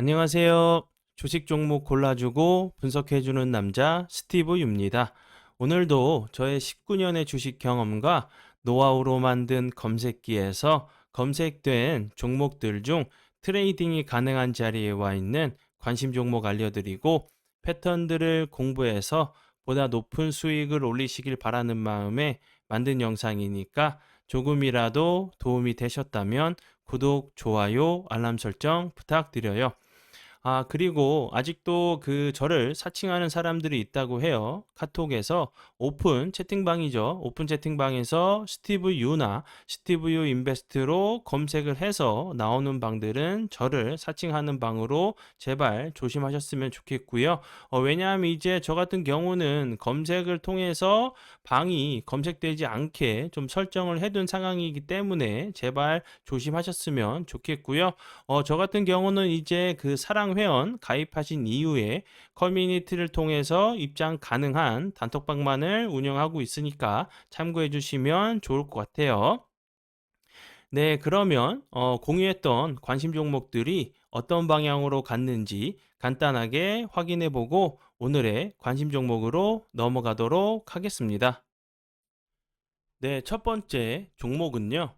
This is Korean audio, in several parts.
안녕하세요. 주식 종목 골라주고 분석해주는 남자 스티브 유입니다. 오늘도 저의 19년의 주식 경험과 노하우로 만든 검색기에서 검색된 종목들 중 트레이딩이 가능한 자리에 와 있는 관심 종목 알려드리고 패턴들을 공부해서 보다 높은 수익을 올리시길 바라는 마음에 만든 영상이니까 조금이라도 도움이 되셨다면 구독, 좋아요, 알람 설정 부탁드려요. 그리고 아직도 저를 사칭하는 사람들이 있다고 해요. 카톡에서 오픈 채팅방이죠. 오픈 채팅방에서 스티브 유나 스티브 유 인베스트로 검색을 해서 나오는 방들은 저를 사칭하는 방으로 제발 조심하셨으면 좋겠고요. 왜냐하면 이제 저 같은 경우는 검색을 통해서 방이 검색되지 않게 좀 설정을 해둔 상황이기 때문에 제발 조심하셨으면 좋겠고요. 저 같은 경우는 이제 사랑 회원 가입하신 이후에 커뮤니티를 통해서 입장 가능한 단톡방만을 운영하고 있으니까 참고해 주시면 좋을 것 같아요. 네, 그러면 공유했던 관심 종목들이 어떤 방향으로 갔는지 간단하게 확인해 보고 오늘의 관심 종목으로 넘어가도록 하겠습니다. 네, 첫 번째 종목은요.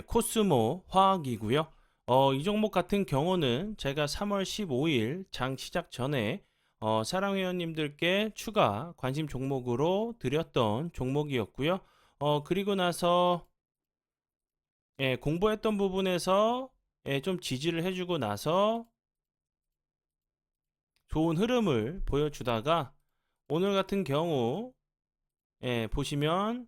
코스모 화학이고요. 이 종목 같은 경우는 제가 3월 15일 장 시작 전에 사랑회원님들께 추가 관심 종목으로 드렸던 종목이었고요. 그리고 나서 공부했던 부분에서 좀 지지를 해주고 나서 좋은 흐름을 보여주다가 오늘 같은 경우 보시면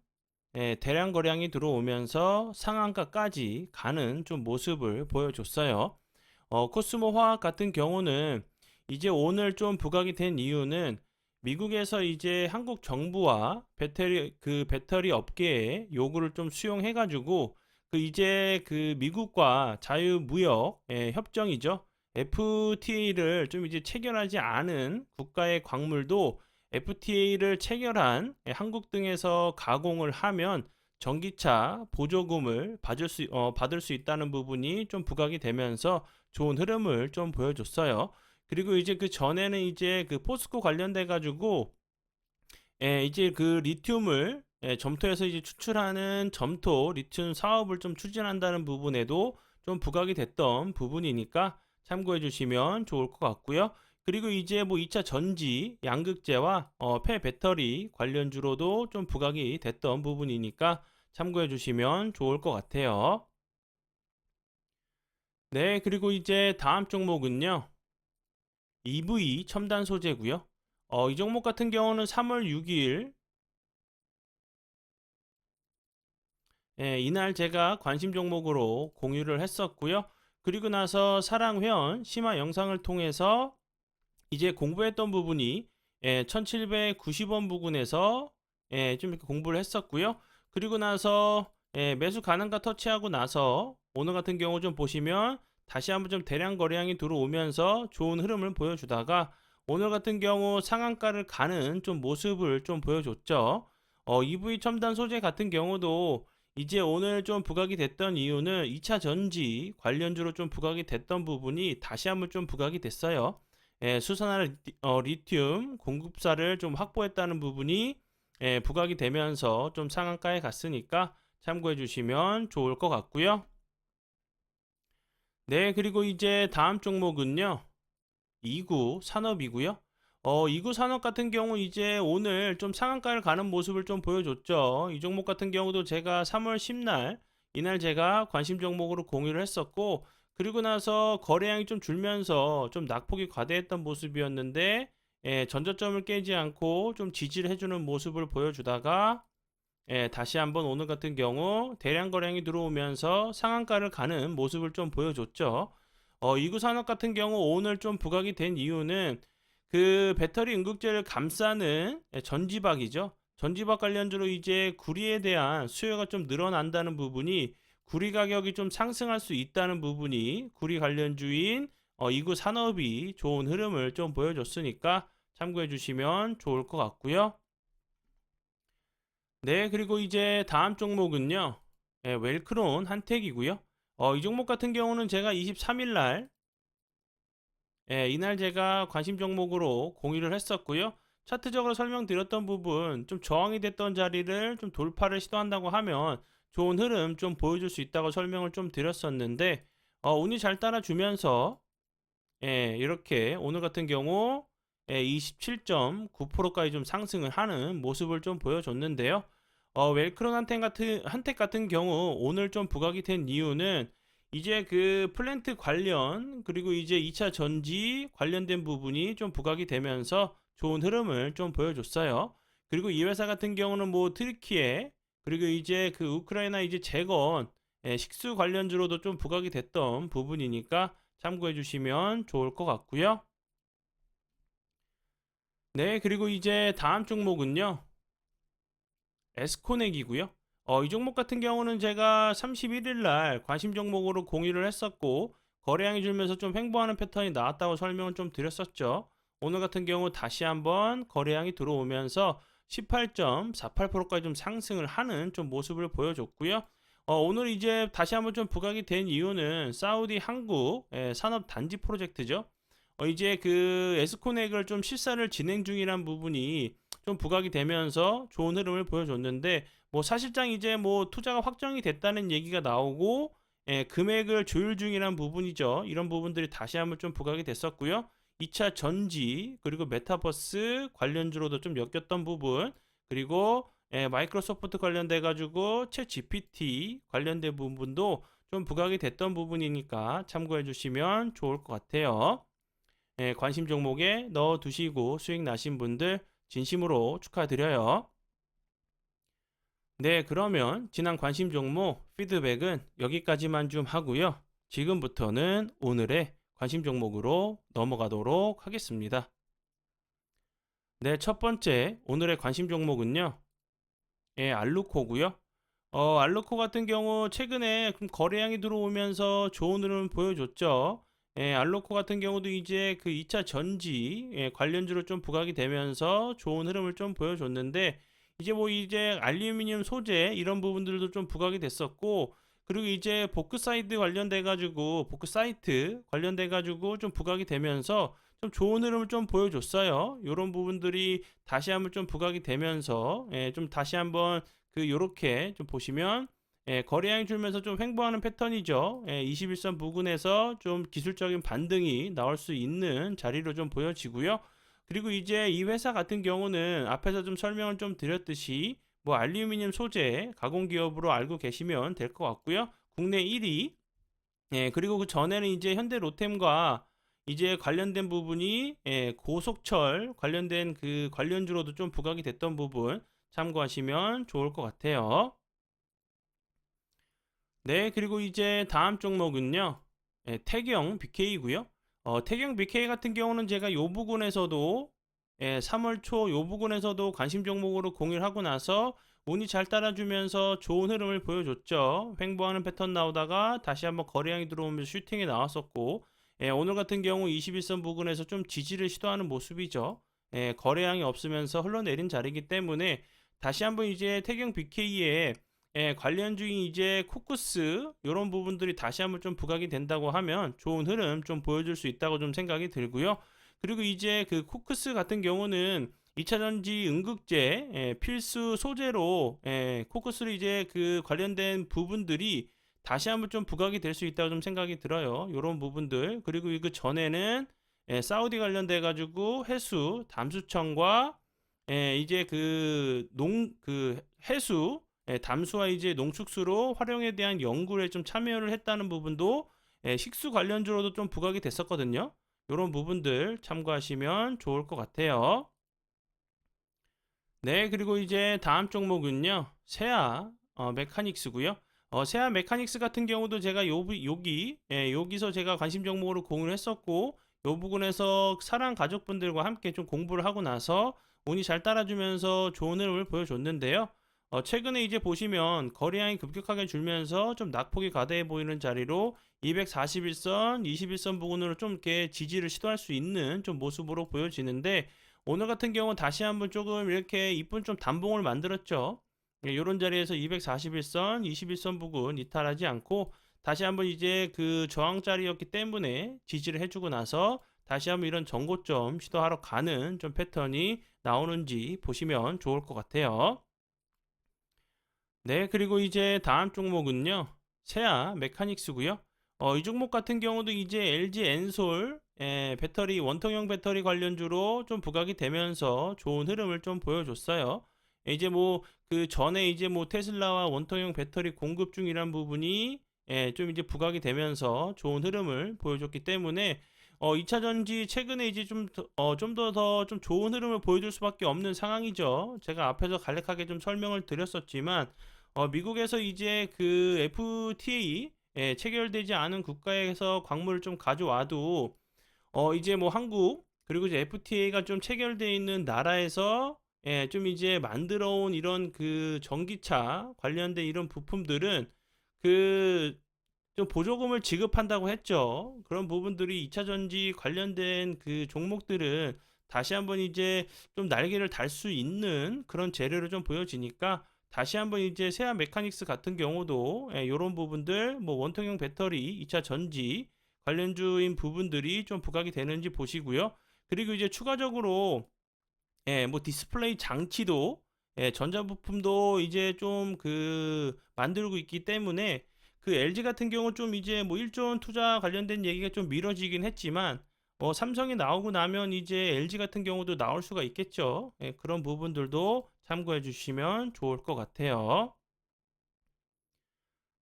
대량 거량이 들어오면서 상한가까지 가는 좀 모습을 보여줬어요. 코스모 화학 같은 경우는 이제 오늘 좀 부각이 된 이유는 미국에서 이제 한국 정부와 배터리 업계의 요구를 좀 수용해 가지고 이제 미국과 자유무역 협정이죠. FTA를 좀 이제 체결하지 않은 국가의 광물도 FTA를 체결한 한국 등에서 가공을 하면 전기차 보조금을 받을 수 있다는 부분이 좀 부각이 되면서 좋은 흐름을 좀 보여줬어요. 그리고 이제 그 전에는 이제 포스코 관련돼 가지고 이제 리튬을 점토에서 이제 추출하는 점토 리튬 사업을 좀 추진한다는 부분에도 좀 부각이 됐던 부분이니까 참고해 주시면 좋을 것 같고요. 그리고 이제 뭐 2차 전지 양극재와 폐 배터리 관련주로도 좀 부각이 됐던 부분이니까 참고해 주시면 좋을 것 같아요. 네, 그리고 이제 다음 종목은요. EV 첨단 소재고요. 이 종목 같은 경우는 3월 6일 이날 제가 관심 종목으로 공유를 했었고요. 그리고 나서 사랑 회원 심화 영상을 통해서 이제 공부했던 부분이 1790원 부근에서 좀 이렇게 공부를 했었고요. 그리고 나서 매수 가능가 터치하고 나서 오늘 같은 경우 좀 보시면 다시 한번 좀 대량 거래량이 들어오면서 좋은 흐름을 보여주다가 오늘 같은 경우 상한가를 가는 좀 모습을 좀 보여줬죠. EV 첨단 소재 같은 경우도 이제 오늘 좀 부각이 됐던 이유는 2차 전지 관련주로 좀 부각이 됐던 부분이 다시 한번 좀 부각이 됐어요. 수산화 리튬 공급사를 좀 확보했다는 부분이 부각이 되면서 좀 상한가에 갔으니까 참고해 주시면 좋을 것 같고요. 네, 그리고 이제 다음 종목은요. 이구 산업이고요. 이구 산업 같은 경우 이제 오늘 좀 상한가를 가는 모습을 좀 보여줬죠. 이 종목 같은 경우도 제가 3월 10날 이날 제가 관심 종목으로 공유를 했었고 그리고 나서 거래량이 좀 줄면서 좀 낙폭이 과대했던 모습이었는데 전저점을 깨지 않고 좀 지지를 해주는 모습을 보여주다가 다시 한번 오늘 같은 경우 대량 거래량이 들어오면서 상한가를 가는 모습을 좀 보여줬죠. 이구 산업 같은 경우 오늘 좀 부각이 된 이유는 배터리 응급제를 감싸는 전지박이죠. 전지박 관련주로 이제 구리에 대한 수요가 좀 늘어난다는 부분이 구리 가격이 좀 상승할 수 있다는 부분이 구리 관련주인 이구 산업이 좋은 흐름을 좀 보여줬으니까 참고해 주시면 좋을 것 같고요. 네, 그리고 이제 다음 종목은요. 웰크론 한택이고요. 이 종목 같은 경우는 제가 23일 날 이날 제가 관심 종목으로 공유를 했었고요. 차트적으로 설명드렸던 부분, 좀 저항이 됐던 자리를 좀 돌파를 시도한다고 하면 좋은 흐름 좀 보여줄 수 있다고 설명을 좀 드렸었는데, 운이 잘 따라주면서, 이렇게 오늘 같은 경우 27.9%까지 좀 상승을 하는 모습을 좀 보여줬는데요. 웰크론 한택 같은 경우 오늘 좀 부각이 된 이유는 이제 그 플랜트 관련 그리고 이제 2차 전지 관련된 부분이 좀 부각이 되면서 좋은 흐름을 좀 보여줬어요. 그리고 이 회사 같은 경우는 뭐 트리키에 그리고 이제 그 우크라이나 이제 재건 식수 관련주로도 좀 부각이 됐던 부분이니까 참고해 주시면 좋을 것 같고요. 네, 그리고 이제 다음 종목은요. 에스코넥이고요. 이 종목 같은 경우는 제가 31일 날 관심 종목으로 공유를 했었고 거래량이 줄면서 좀 횡보하는 패턴이 나왔다고 설명을 좀 드렸었죠. 오늘 같은 경우 다시 한번 거래량이 들어오면서 18.48%까지 좀 상승을 하는 좀 모습을 보여줬고요. 오늘 이제 다시 한번 좀 부각이 된 이유는 사우디 한국 산업 단지 프로젝트죠. 이제 그 에스코넥을 좀 실사를 진행 중이란 부분이 좀 부각이 되면서 좋은 흐름을 보여줬는데 뭐 사실상 이제 뭐 투자가 확정이 됐다는 얘기가 나오고 금액을 조율 중이란 부분이죠. 이런 부분들이 다시 한번 좀 부각이 됐었고요. 2차 전지 그리고 메타버스 관련주로도 좀 엮였던 부분 그리고 마이크로소프트 관련돼 가지고 챗 GPT 관련된 부분도 좀 부각이 됐던 부분이니까 참고해 주시면 좋을 것 같아요. 관심 종목에 넣어 두시고 수익 나신 분들 진심으로 축하드려요. 네, 그러면 지난 관심 종목 피드백은 여기까지만 좀 하고요. 지금부터는 오늘의 관심 종목으로 넘어가도록 하겠습니다. 네, 첫 번째 오늘의 관심 종목은요. 알루코고요. 알루코 같은 경우 최근에 좀 거래량이 들어오면서 좋은 흐름을 보여줬죠. 알루코 같은 경우도 이제 그 2차 전지 관련주로 좀 부각이 되면서 좋은 흐름을 좀 보여줬는데 이제 뭐 이제 알루미늄 소재 이런 부분들도 좀 부각이 됐었고 그리고 이제 보크사이트 관련돼 가지고 보크사이트 관련돼 가지고 좀 부각이 되면서 좀 좋은 흐름을 좀 보여줬어요. 이런 부분들이 다시 한번 좀 부각이 되면서 좀 다시 한번 그 요렇게 좀 보시면 거래량이 줄면서 좀 횡보하는 패턴이죠. 21선 부근에서 좀 기술적인 반등이 나올 수 있는 자리로 좀 보여지고요. 그리고 이제 이 회사 같은 경우는 앞에서 좀 설명을 좀 드렸듯이 뭐 알루미늄 소재 가공 기업으로 알고 계시면 될 것 같고요. 국내 1위. 그리고 그 전에는 이제 현대 로템과 이제 관련된 부분이 고속철 관련된 그 관련주로도 좀 부각이 됐던 부분 참고하시면 좋을 것 같아요. 네, 그리고 이제 다음 종목은요. 태경 BK고요. 태경 BK 같은 경우는 제가 요 부분에서도 3월 초 요 부분에서도 관심 종목으로 공유를 하고 나서 운이 잘 따라주면서 좋은 흐름을 보여줬죠. 횡보하는 패턴 나오다가 다시 한번 거래량이 들어오면서 슈팅이 나왔었고 오늘 같은 경우 21선 부근에서 좀 지지를 시도하는 모습이죠. 거래량이 없으면서 흘러내린 자리이기 때문에 다시 한번 이제 태경 BK의 관련주인 이제 코쿠스 이런 부분들이 다시 한번 좀 부각이 된다고 하면 좋은 흐름 좀 보여줄 수 있다고 좀 생각이 들고요. 그리고 이제 그 코쿠스 같은 경우는 2차 전지 응급제 필수 소재로 코쿠스를 이제 그 관련된 부분들이 다시 한번 좀 부각이 될 수 있다고 좀 생각이 들어요. 이런 부분들 그리고 그 전에는 사우디 관련돼 가지고 해수 담수청과 이제 그 해수 담수와 이제 농축수로 활용에 대한 연구에 좀 참여를 했다는 부분도 식수 관련주로도 좀 부각이 됐었거든요. 이런 부분들 참고하시면 좋을 것 같아요. 네, 그리고 이제 다음 종목은요. 세아 메카닉스고요. 세아 메카닉스 같은 경우도 제가 여기서 제가 관심 종목으로 공유를 했었고 요 부분에서 사랑 가족분들과 함께 좀 공부를 하고 나서 운이 잘 따라주면서 좋은 흐름을 보여줬는데요. 최근에 이제 보시면 거래량이 급격하게 줄면서 좀 낙폭이 가대해 보이는 자리로 241선, 21선 부근으로 좀 이렇게 지지를 시도할 수 있는 좀 모습으로 보여지는데 오늘 같은 경우 다시 한번 조금 이렇게 이쁜 좀 단봉을 만들었죠. 이런 자리에서 241선, 21선 부근 이탈하지 않고 다시 한번 이제 그 저항 자리였기 때문에 지지를 해주고 나서 다시 한번 이런 전고점 시도하러 가는 좀 패턴이 나오는지 보시면 좋을 것 같아요. 네, 그리고 이제 다음 종목은요. 세아 메카닉스고요. 이 종목 같은 경우도 이제 LG 엔솔 배터리 원통형 배터리 관련주로 좀 부각이 되면서 좋은 흐름을 좀 보여줬어요. 이제 뭐 그 전에 이제 뭐 테슬라와 원통형 배터리 공급 중이란 부분이 좀 이제 부각이 되면서 좋은 흐름을 보여줬기 때문에 2차 전지 최근에 이제 좀 좀 더 좀 좋은 흐름을 보여줄 수밖에 없는 상황이죠. 제가 앞에서 간략하게 좀 설명을 드렸었지만 미국에서 이제 그 FTA 체결되지 않은 국가에서 광물을 좀 가져와도 이제 뭐 한국 그리고 이제 FTA가 좀 체결돼 있는 나라에서 좀 이제 만들어 온 이런 그 전기차 관련된 이런 부품들은 그 좀 보조금을 지급한다고 했죠. 그런 부분들이 2차 전지 관련된 그 종목들은 다시 한번 이제 좀 날개를 달 수 있는 그런 재료를 좀 보여지니까 다시 한번 이제 세아 메카닉스 같은 경우도 이런 부분들 뭐 원통형 배터리 2차 전지 관련주인 부분들이 좀 부각이 되는지 보시고요. 그리고 이제 추가적으로 뭐 디스플레이 장치도 전자부품도 이제 좀 그 만들고 있기 때문에 그 LG 같은 경우 좀 이제 뭐 1조 원 투자 관련된 얘기가 좀 미뤄지긴 했지만 삼성이 나오고 나면 이제 LG 같은 경우도 나올 수가 있겠죠. 그런 부분들도 참고해 주시면 좋을 것 같아요.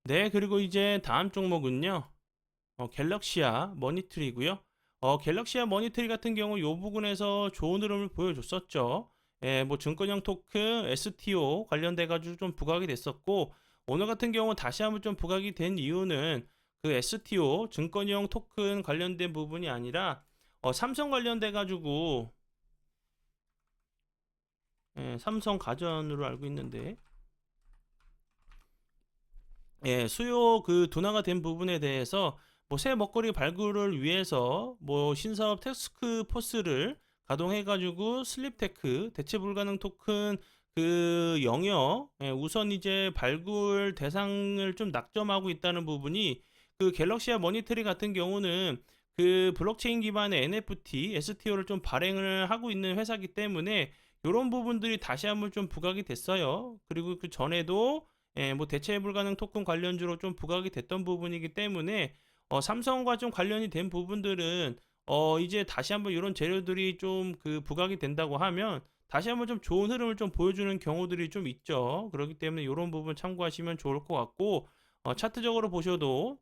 네, 그리고 이제 다음 종목은요. 갤럭시아 머니트리고요. 갤럭시아 머니트리 같은 경우 요 부분에서 좋은 흐름을 보여줬었죠. 뭐 증권형 토큰 STO 관련돼 가지고 좀 부각이 됐었고 오늘 같은 경우 다시 한번 좀 부각이 된 이유는 그 STO 증권형 토큰 관련된 부분이 아니라 삼성 관련돼 가지고 삼성 가전으로 알고 있는데 수요 그 둔화가 된 부분에 대해서 뭐 새 먹거리 발굴을 위해서 뭐 신사업 태스크 포스를 가동해가지고 슬립테크 대체 불가능 토큰 그 영역 우선 이제 발굴 대상을 좀 낙점하고 있다는 부분이 그 갤럭시아 머니터리 같은 경우는 그 블록체인 기반의 NFT, STO를 좀 발행을 하고 있는 회사이기 때문에 이런 부분들이 다시 한번 좀 부각이 됐어요. 그리고 그 전에도 뭐 대체 불가능 토큰 관련주로 좀 부각이 됐던 부분이기 때문에 삼성과 좀 관련이 된 부분들은 이제 다시 한번 이런 재료들이 좀 그 부각이 된다고 하면 다시 한번 좀 좋은 흐름을 좀 보여주는 경우들이 좀 있죠. 그렇기 때문에 이런 부분 참고하시면 좋을 것 같고 차트적으로 보셔도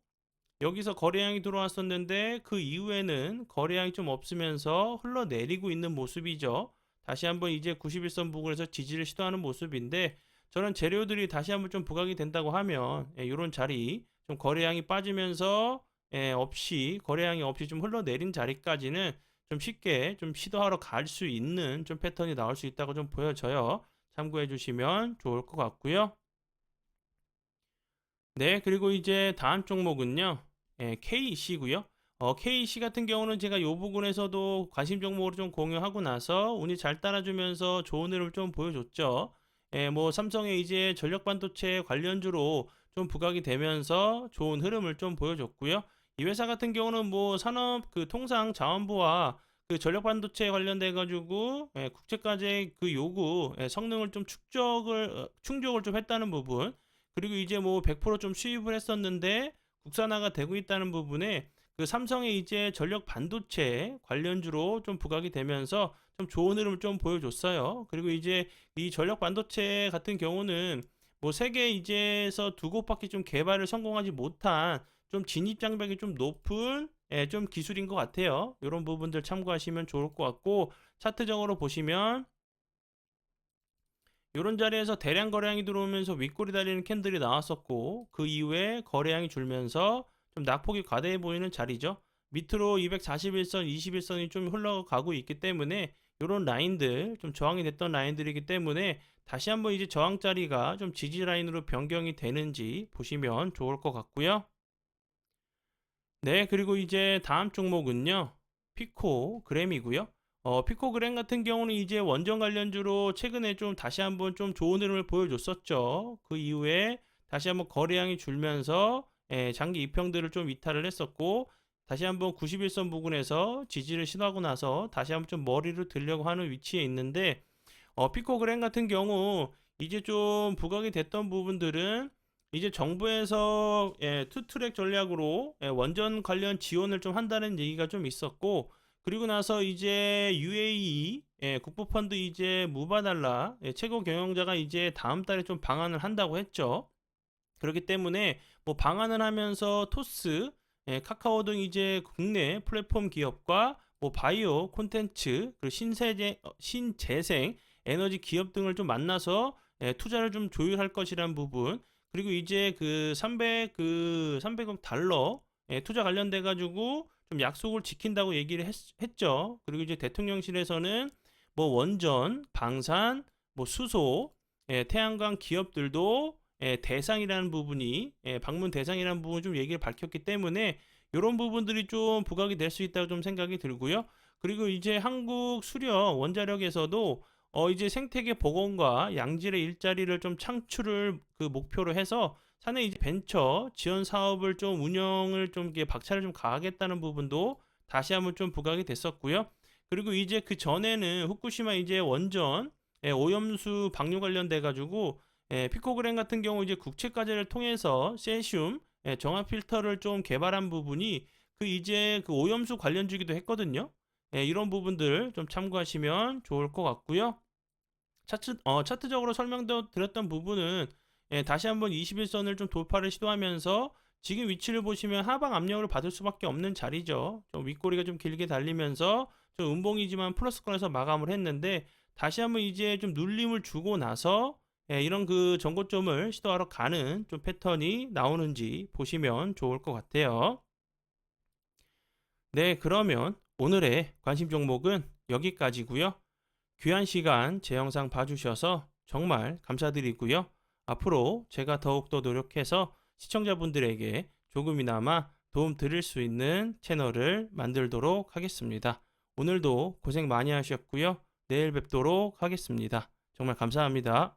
여기서 거래량이 들어왔었는데 그 이후에는 거래량이 좀 없으면서 흘러내리고 있는 모습이죠. 다시 한번 이제 91선 부근에서 지지를 시도하는 모습인데 저런 재료들이 다시 한번 좀 부각이 된다고 하면 이런 자리 좀 거래량이 빠지면서 거래량이 없이 좀 흘러내린 자리까지는 좀 쉽게 좀 시도하러 갈 수 있는 좀 패턴이 나올 수 있다고 좀 보여져요. 참고해 주시면 좋을 것 같고요. 네, 그리고 이제 다음 종목은요. KC고요. KC 같은 경우는 제가 이 부분에서도 관심 종목으로 좀 공유하고 나서 운이 잘 따라주면서 좋은 흐름을 좀 보여줬죠. 뭐 삼성의 이제 전력 반도체 관련주로 좀 부각이 되면서 좋은 흐름을 좀 보여줬고요. 이 회사 같은 경우는 뭐 산업 그 통상 자원부와 그 전력 반도체 관련돼 가지고 국제과제 그 요구 성능을 좀 충족을 좀 했다는 부분. 그리고 이제 뭐 100%좀 수입을 했었는데 국산화가 되고 있다는 부분에 그 삼성의 이제 전력 반도체 관련주로 좀 부각이 되면서 좀 좋은 흐름을 좀 보여줬어요. 그리고 이제 이 전력 반도체 같은 경우는 뭐 세계 이제서 두 곳밖에 좀 개발을 성공하지 못한 좀 진입 장벽이 좀 높은 좀 기술인 것 같아요. 이런 부분들 참고하시면 좋을 것 같고 차트적으로 보시면 이런 자리에서 대량 거래량이 들어오면서 윗골이 달리는 캔들이 나왔었고 그 이후에 거래량이 줄면서 좀 낙폭이 과대해 보이는 자리죠. 밑으로 241선, 21선이 좀 흘러가고 있기 때문에 이런 라인들 좀 저항이 됐던 라인들이기 때문에 다시 한번 이제 저항 자리가 좀 지지 라인으로 변경이 되는지 보시면 좋을 것 같고요. 네, 그리고 이제 다음 종목은요. 피코그램이고요. 피코그램 같은 경우는 이제 원전 관련주로 최근에 좀 다시 한번 좀 좋은 흐름을 보여줬었죠. 그 이후에 다시 한번 거래량이 줄면서 장기 이평들을 좀 이탈을 했었고 다시 한번 91선 부근에서 지지를 시도하고 나서 다시 한번 좀 머리를 들려고 하는 위치에 있는데 피코그램 같은 경우 이제 좀 부각이 됐던 부분들은 이제 정부에서 투트랙 전략으로 원전 관련 지원을 좀 한다는 얘기가 좀 있었고, 그리고 나서 이제 UAE 국부펀드 이제 무바달라 최고 경영자가 이제 다음 달에 좀 방한을 한다고 했죠. 그렇기 때문에 뭐 방한을 하면서 토스, 카카오 등 이제 국내 플랫폼 기업과 뭐 바이오 콘텐츠 그리고 신재생 에너지 기업 등을 좀 만나서 투자를 좀 조율할 것이란 부분, 그리고 이제 그 300억 달러 투자 관련돼 가지고 좀 약속을 지킨다고 얘기를 했죠. 그리고 이제 대통령실에서는 뭐 원전, 방산, 뭐 수소, 태양광 기업들도 대상이라는 부분이 방문 대상이라는 부분 좀 얘기를 밝혔기 때문에 이런 부분들이 좀 부각이 될 수 있다고 좀 생각이 들고요. 그리고 이제 한국 수력 원자력에서도 이제 생태계 복원과 양질의 일자리를 좀 창출을 그 목표로 해서 사내 이제 벤처 지원 사업을 좀 운영을 좀 이렇게 박차를 좀 가하겠다는 부분도 다시 한번 좀 부각이 됐었고요. 그리고 이제 그 전에는 후쿠시마 이제 원전 오염수 방류 관련돼 가지고 피코그램 같은 경우 이제 국책과제를 통해서 세슘 정화 필터를 좀 개발한 부분이 그 이제 그 오염수 관련주기도 했거든요. 이런 부분들 좀 참고하시면 좋을 것 같고요. 차트적으로 설명도 드렸던 부분은 다시 한번 21선을 좀 돌파를 시도하면서 지금 위치를 보시면 하방 압력을 받을 수밖에 없는 자리죠. 좀 윗꼬리가 좀 길게 달리면서 좀 음봉이지만 플러스권에서 마감을 했는데 다시 한번 이제 좀 눌림을 주고 나서 이런 그 전고점을 시도하러 가는 좀 패턴이 나오는지 보시면 좋을 것 같아요. 네, 그러면 오늘의 관심 종목은 여기까지고요. 귀한 시간 제 영상 봐주셔서 정말 감사드리고요. 앞으로 제가 더욱더 노력해서 시청자분들에게 조금이나마 도움 드릴 수 있는 채널을 만들도록 하겠습니다. 오늘도 고생 많이 하셨고요. 내일 뵙도록 하겠습니다. 정말 감사합니다.